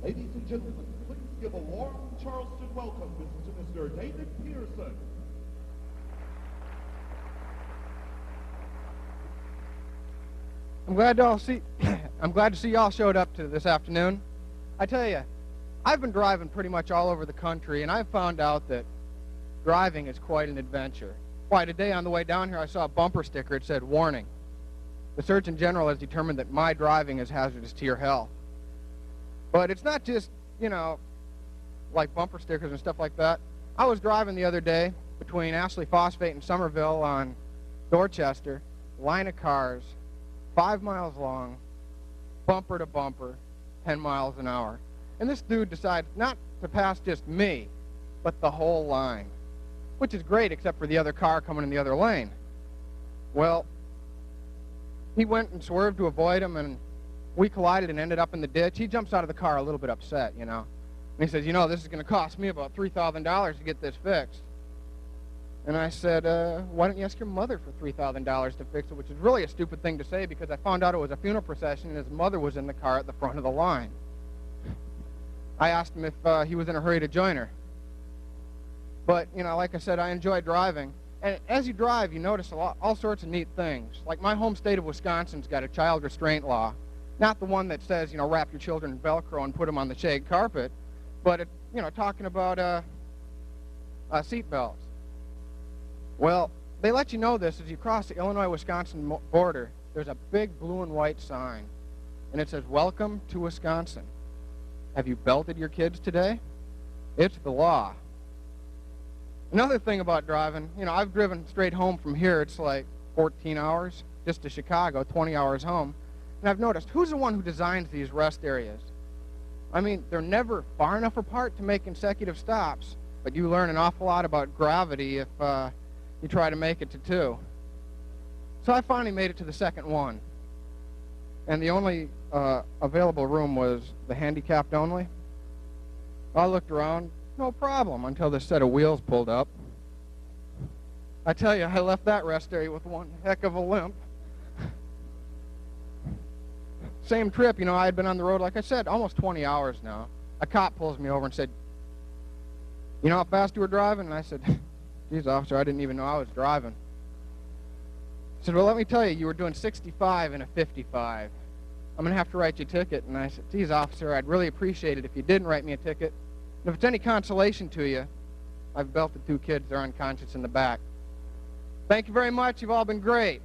Ladies and gentlemen, please give a warm Charleston welcome to Mr. David Pearson. I'm glad to see y'all showed up to this afternoon. I tell you, I've been driving pretty much all over the country, and I've found out that driving is quite an adventure. Why, today on the way down here, I saw a bumper sticker. It said, "Warning. The Surgeon General has determined that my driving is hazardous to your health." But it's not just, like bumper stickers and stuff like that. I was driving the other day between Ashley Phosphate and Somerville on Dorchester, line of cars, 5 miles long, bumper to bumper, 10 miles an hour. And this dude decides not to pass just me, but the whole line, which is great except for the other car coming in the other lane. Well, he went and swerved to avoid him, and we collided and ended up in the ditch. He jumps out of the car a little bit upset, And he says, this is going to cost me about $3,000 to get this fixed. And I said, why don't you ask your mother for $3,000 to fix it, which is really a stupid thing to say because I found out it was a funeral procession and his mother was in the car at the front of the line. I asked him if he was in a hurry to join her. But, like I said, I enjoy driving. And as you drive, you notice all sorts of neat things. Like my home state of Wisconsin's got a child restraint law. Not the one that says, wrap your children in Velcro and put them on the shag carpet, but, talking about seat belts. Well, they let you know this as you cross the Illinois-Wisconsin border. There's a big blue and white sign, and it says, "Welcome to Wisconsin. Have you belted your kids today? It's the law." Another thing about driving, I've driven straight home from here. It's like 14 hours just to Chicago, 20 hours home. And I've noticed, who's the one who designs these rest areas? I mean, they're never far enough apart to make consecutive stops, but you learn an awful lot about gravity if you try to make it to 2. So I finally made it to the second one. And the only available room was the handicapped only. I looked around, no problem, until this set of wheels pulled up. I tell you, I left that rest area with one heck of a limp. Same trip, I had been on the road, like I said, almost 20 hours now. A cop pulls me over and said, "You know how fast you were driving?" And I said, "Geez, officer, I didn't even know I was driving." He said, "Well, let me tell you, you were doing 65 in a 55. I'm going to have to write you a ticket." And I said, "Geez, officer, I'd really appreciate it if you didn't write me a ticket. And if it's any consolation to you, I've belted 2 kids. They're unconscious in the back. Thank you very much. You've all been great."